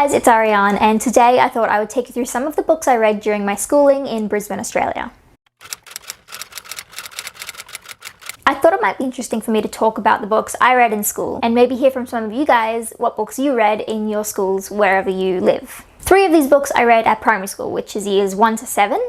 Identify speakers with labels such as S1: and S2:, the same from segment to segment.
S1: guys, it's Ariane, and today I thought I would take you through some of the books I read during my schooling in Brisbane, Australia. I thought it might be interesting for me to talk about the books I read in school and maybe hear from some of you guys what books you read in your schools wherever you live. 3 of these books I read at primary school, which is years 1 to 7,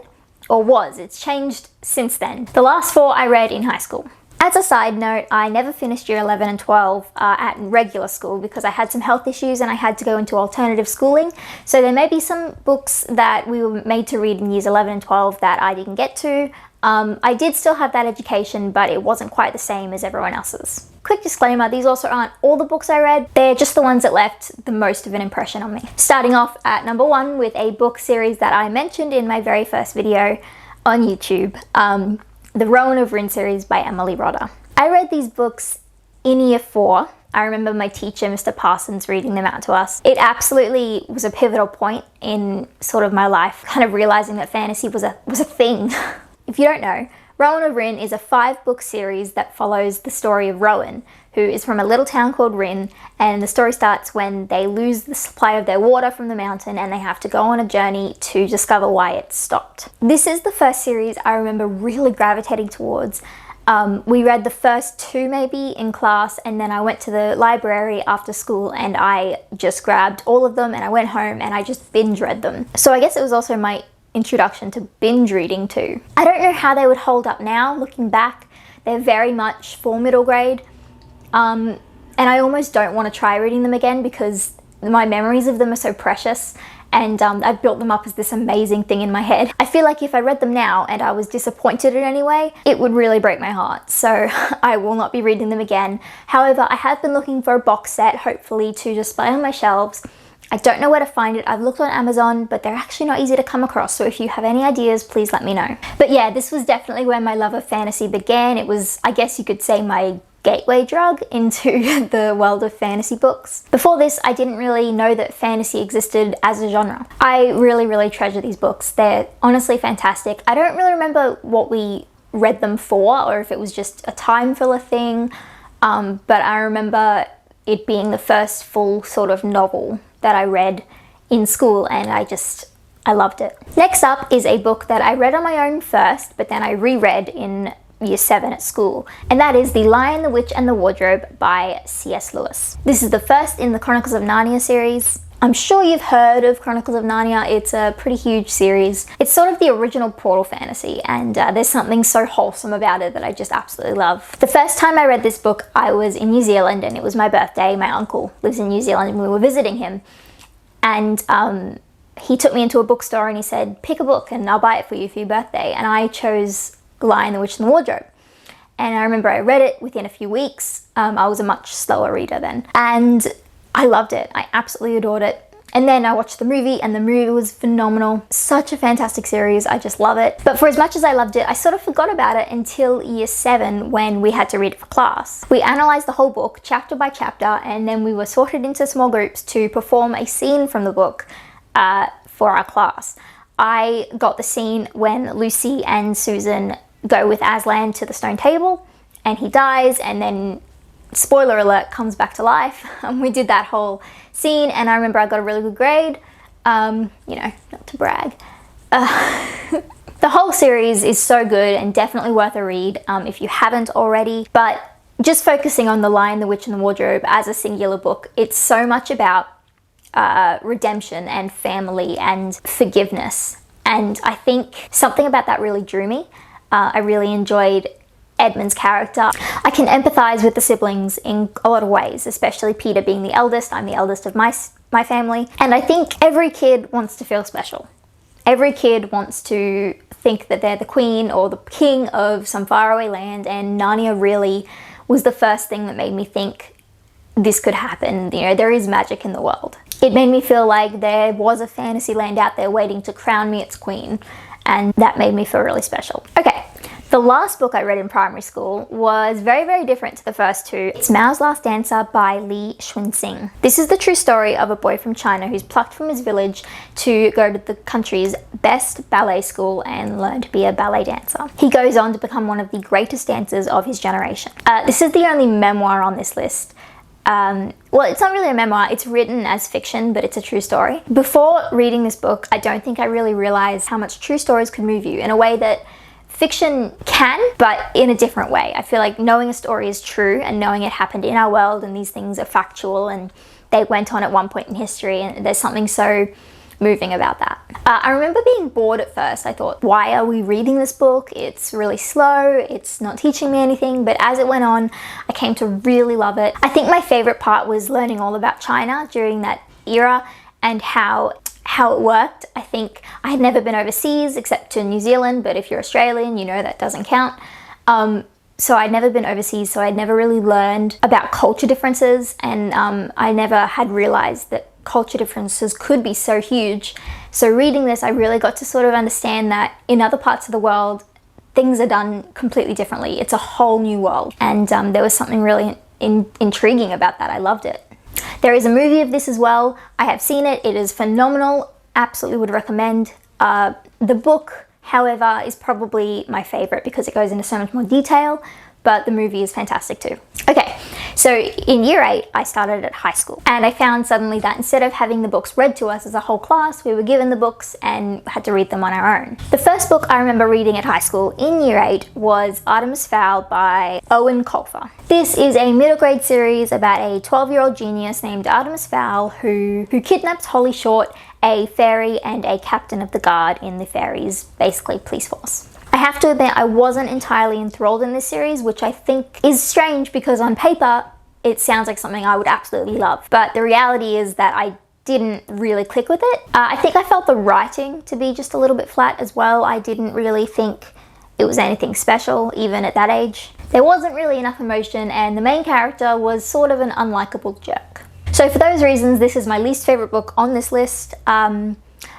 S1: or was. It's changed since then. The last 4 I read in high school. As a side note, I never finished year 11 and 12 at regular school because I had some health issues and I had to go into alternative schooling. So there may be some books that we were made to read in years 11 and 12 that I didn't get to. I did still have that education, but it wasn't quite the same as everyone else's. Quick disclaimer, these also aren't all the books I read, they're just the ones that left the most of an impression on me. Starting off at number 1 with a book series that I mentioned in my very first video on YouTube. The Rhain of Ruins series by Emily Rodda. I read these books in year 4. I remember my teacher, Mr. Parsons, reading them out to us. It absolutely was a pivotal point in sort of my life, kind of realizing that fantasy was a thing. If you don't know, Rhain of Ruins is a 5-book series that follows the story of Rowan, who is from a little town called Rhain, and the story starts when they lose the supply of their water from the mountain and they have to go on a journey to discover why it stopped. This is the first series I remember really gravitating towards. We read the first 2 maybe in class, and then I went to the library after school and I just grabbed all of them and I went home and I just binge read them. So I guess it was also my introduction to binge reading too. I don't know how they would hold up now looking back. They're very much for middle grade. And I almost don't want to try reading them again because my memories of them are so precious, and I've built them up as this amazing thing in my head. I feel like if I read them now and I was disappointed in any way, it would really break my heart. So I will not be reading them again. However, I have been looking for a box set, hopefully, to display on my shelves. I don't know where to find it. I've looked on Amazon, but they're actually not easy to come across. So if you have any ideas, please let me know. But yeah, this was definitely where my love of fantasy began. It was, I guess you could say, my gateway drug into the world of fantasy books. Before this, I didn't really know that fantasy existed as a genre. I really treasure these books. They're honestly fantastic. I don't really remember what we read them for or if it was just a time filler thing, but I remember it being the first full sort of novel that I read in school, and I loved it. Next up is a book that I read on my own first, but then I reread in year 7 at school, and that is The Lion, the Witch and the Wardrobe by C.S. Lewis. This is the first in the Chronicles of Narnia series. I'm sure you've heard of Chronicles of Narnia. It's a pretty huge series. It's sort of the original portal fantasy, and there's something so wholesome about it that I just absolutely love. The first time I read this book, I was in New Zealand, and it was my birthday. My uncle lives in New Zealand, and we were visiting him, and he took me into a bookstore and he said, pick a book and I'll buy it for you for your birthday. And I chose Lion, the Witch and the Wardrobe. And I remember I read it within a few weeks. I was a much slower reader then. And I loved it. I absolutely adored it. And then I watched the movie, and the movie was phenomenal. Such a fantastic series. I just love it. But for as much as I loved it, I sort of forgot about it until year 7 when we had to read it for class. We analysed the whole book chapter by chapter, and then we were sorted into small groups to perform a scene from the book for our class. I got the scene when Lucy and Susan go with Aslan to the stone table and he dies, and then, spoiler alert, comes back to life. We did that whole scene, and I remember I got a really good grade. You know, not to brag. The whole series is so good and definitely worth a read if you haven't already. But just focusing on The Lion, the Witch and the Wardrobe as a singular book, it's so much about redemption and family and forgiveness. And I think something about that really drew me. I really enjoyed Edmund's character. I can empathize with the siblings in a lot of ways, especially Peter being the eldest. I'm the eldest of my family. And I think every kid wants to feel special. Every kid wants to think that they're the queen or the king of some faraway land, and Narnia really was the first thing that made me think this could happen. You know, there is magic in the world. It made me feel like there was a fantasy land out there waiting to crown me its queen, and that made me feel really special. Okay, the last book I read in primary school was very different to the first 2. It's Mao's Last Dancer by Li Xuanxing. This is the true story of a boy from China who's plucked from his village to go to the country's best ballet school and learn to be a ballet dancer. He goes on to become one of the greatest dancers of his generation. This is the only memoir on this list. Well, it's not really a memoir, it's written as fiction, but it's a true story. Before reading this book, I don't think I really realized how much true stories could move you in a way that fiction can, but in a different way. I feel like knowing a story is true and knowing it happened in our world and these things are factual and they went on at one point in history, and there's something so moving about that. I remember being bored at first. I thought, why are we reading this book? It's really slow, it's not teaching me anything, but as it went on, I came to really love it. I think my favorite part was learning all about China during that era and how it worked. I think I had never been overseas except to New Zealand, but if you're Australian, you know that doesn't count. So I'd never been overseas, so I'd never really learned about culture differences, and I never had realized that culture differences could be so huge. So reading this, I really got to sort of understand that in other parts of the world, things are done completely differently. It's a whole new world, and there was something really intriguing about that. I loved it. There is a movie of this as well. I have seen it. It is phenomenal. Absolutely would recommend. The book, however, is probably my favorite because it goes into so much more detail, but the movie is fantastic too. Okay, so in year 8, I started at high school, and I found suddenly that instead of having the books read to us as a whole class, we were given the books and had to read them on our own. The first book I remember reading at high school in year 8 was Artemis Fowl by Owen Colfer. This is a middle grade series about a 12-year-old genius named Artemis Fowl who kidnaps Holly Short, a fairy and a captain of the guard in the fairies, basically police force. I have to admit I wasn't entirely enthralled in this series, which I think is strange because on paper it sounds like something I would absolutely love. But the reality is that I didn't really click with it. I think I felt the writing to be just a little bit flat as well. I didn't really think it was anything special, even at that age. There wasn't really enough emotion, and the main character was sort of an unlikable jerk. So for those reasons, this is my least favorite book on this list.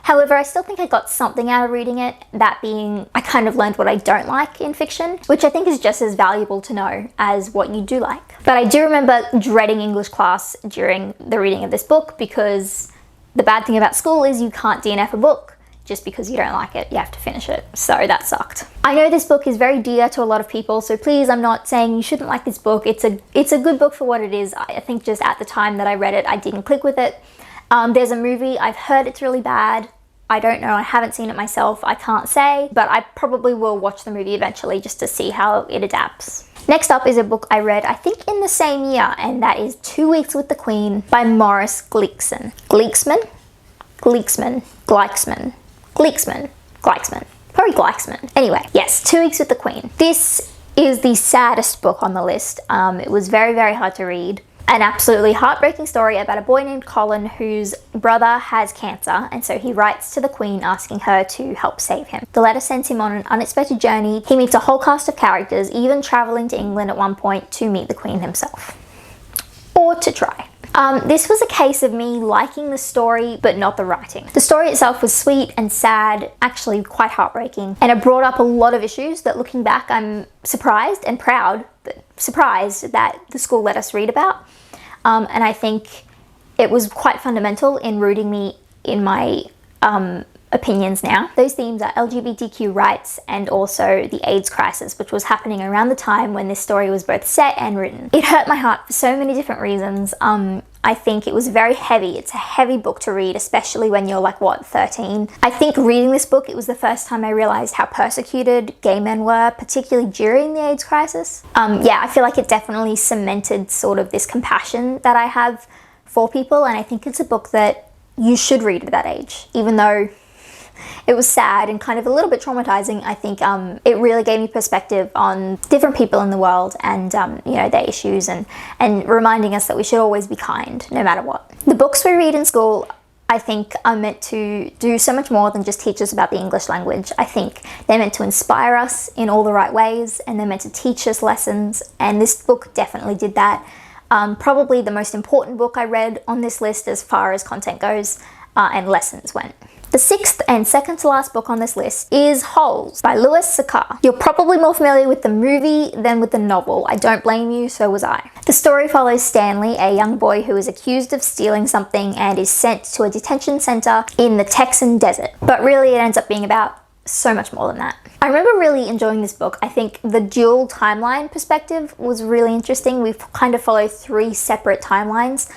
S1: However, I still think I got something out of reading it, that being I kind of learned what I don't like in fiction, which I think is just as valuable to know as what you do like. But I do remember dreading English class during the reading of this book because the bad thing about school is you can't DNF a book just because you don't like it. You have to finish it. So that sucked. I know this book is very dear to a lot of people, so please, I'm not saying you shouldn't like this book. It's a good book for what it is. I think just at the time that I read it, I didn't click with it. There's a movie, I've heard it's really bad. I don't know, I haven't seen it myself, I can't say, but I probably will watch the movie eventually just to see how it adapts. Next up is a book I read, I think in the same year, and that is 2 Weeks with the Queen by Maurice Gleicksman. Gleicksman? Gleicksman. Gleicksman. Gleicksman. Gleicksman. Probably Gleicksman. Anyway, yes, 2 Weeks with the Queen. This is the saddest book on the list. It was very, very hard to read. An absolutely heartbreaking story about a boy named Colin whose brother has cancer, and so he writes to the Queen asking her to help save him. The letter sends him on an unexpected journey. He meets a whole cast of characters, even travelling to England at one point to meet the Queen himself. Or to try. This was a case of me liking the story but not the writing. The story itself was sweet and sad, actually quite heartbreaking, and it brought up a lot of issues that looking back I'm surprised and proud, but surprised that the school let us read about. And I think it was quite fundamental in rooting me in my opinions now. Those themes are LGBTQ rights and also the AIDS crisis, which was happening around the time when this story was both set and written. It hurt my heart for so many different reasons. I think it was very heavy. It's a heavy book to read, especially when you're like, what, 13? I think reading this book, it was the first time I realized how persecuted gay men were, particularly during the AIDS crisis. Yeah, I feel like it definitely cemented sort of this compassion that I have for people, and I think it's a book that you should read at that age, even though it was sad and kind of a little bit traumatizing. I think it really gave me perspective on different people in the world and you know, their issues, and reminding us that we should always be kind no matter what. The books we read in school, I think, are meant to do so much more than just teach us about the English language. I think they're meant to inspire us in all the right ways, and they're meant to teach us lessons, and this book definitely did that. Probably the most important book I read on this list as far as content goes and lessons went. The sixth and second to last book on this list is Holes by Louis C.K. You're probably more familiar with the movie than with the novel. I don't blame you, so was I. The story follows Stanley, a young boy who is accused of stealing something and is sent to a detention center in the Texan desert. But really it ends up being about so much more than that. I remember really enjoying this book. I think the dual timeline perspective was really interesting. We've kind of followed 3 separate timelines,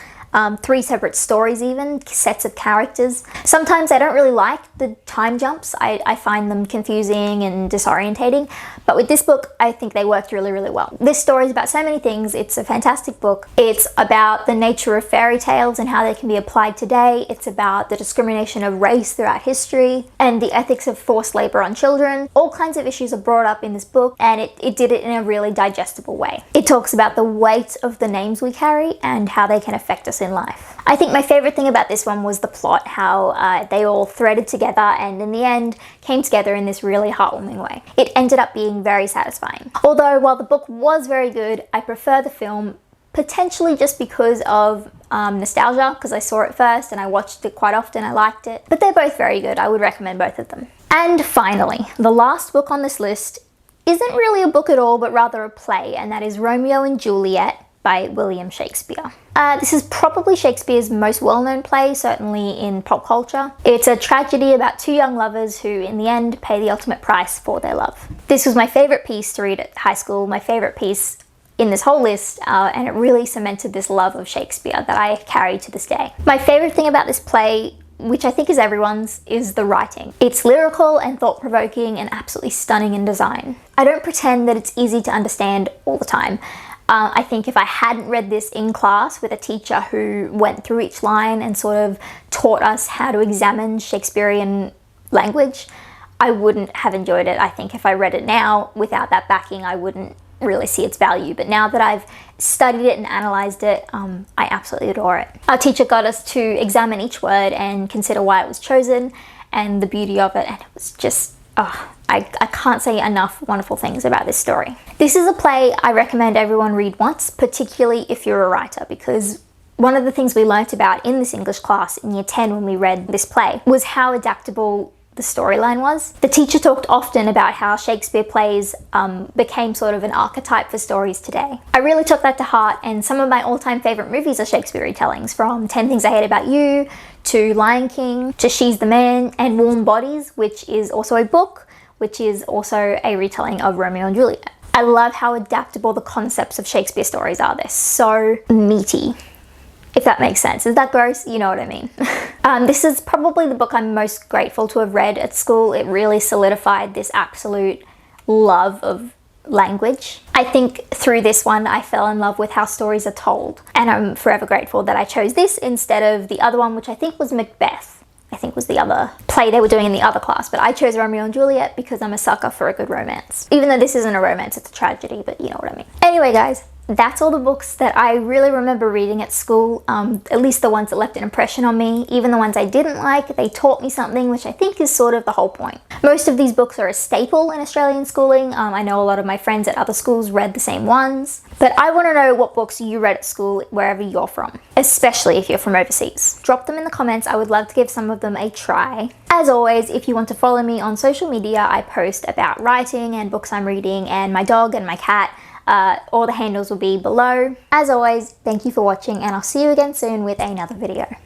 S1: 3 separate stories even, sets of characters. Sometimes I don't really like the time jumps. I find them confusing and disorientating, but with this book, I think they worked really, really well. This story is about so many things. It's a fantastic book. It's about the nature of fairy tales and how they can be applied today. It's about the discrimination of race throughout history and the ethics of forced labor on children. All kinds of issues are brought up in this book, and it did it in a really digestible way. It talks about the weight of the names we carry and how they can affect us in life. I think my favorite thing about this one was the plot, how they all threaded together and in the end came together in this really heartwarming way. It ended up being very satisfying. Although while the book was very good, I prefer the film, potentially just because of nostalgia, because I saw it first and I watched it quite often. I liked it, but they're both very good. I would recommend both of them. And finally, the last book on this list isn't really a book at all, but rather a play, and that is Romeo and Juliet by William Shakespeare. This is probably Shakespeare's most well-known play, certainly in pop culture. It's a tragedy about 2 young lovers who, in the end, pay the ultimate price for their love. This was my favorite piece to read at high school, my favorite piece in this whole list, and it really cemented this love of Shakespeare that I carry to this day. My favorite thing about this play, which I think is everyone's, is the writing. It's lyrical and thought-provoking and absolutely stunning in design. I don't pretend that it's easy to understand all the time. I think if I hadn't read this in class with a teacher who went through each line and sort of taught us how to examine Shakespearean language, I wouldn't have enjoyed it. I think if I read it now without that backing, I wouldn't really see its value. But now that I've studied it and analysed it, I absolutely adore it. Our teacher got us to examine each word and consider why it was chosen and the beauty of it, and it was just, I can't say enough wonderful things about this story. This is a play I recommend everyone read once, particularly if you're a writer, because one of the things we learnt about in this English class in year 10 when we read this play was how adaptable the storyline was. The teacher talked often about how Shakespeare plays became sort of an archetype for stories today. I really took that to heart, and some of my all-time favourite movies are Shakespeare retellings, from 10 Things I Hate About You, to Lion King, to She's the Man, and Warm Bodies, which is also a book, which is also a retelling of Romeo and Juliet. I love how adaptable the concepts of Shakespeare stories are. They're so meaty, if that makes sense. Is that gross? You know what I mean. This is probably the book I'm most grateful to have read at school. It really solidified this absolute love of language. I think through this one I fell in love with how stories are told, and I'm forever grateful that I chose this instead of the other one, which I think was Macbeth. I think was the other play they were doing in the other class, but I chose Romeo and Juliet because I'm a sucker for a good romance. Even though this isn't a romance, it's a tragedy, but you know what I mean. Anyway guys, that's all the books that I really remember reading at school, at least the ones that left an impression on me. Even the ones I didn't like, they taught me something, which I think is sort of the whole point. Most of these books are a staple in Australian schooling. I know a lot of my friends at other schools read the same ones, but I want to know what books you read at school wherever you're from, especially if you're from overseas. Drop them in the comments. I would love to give some of them a try. As always, if you want to follow me on social media, I post about writing and books I'm reading and my dog and my cat. All the handles will be below. As always, thank you for watching, and I'll see you again soon with another video.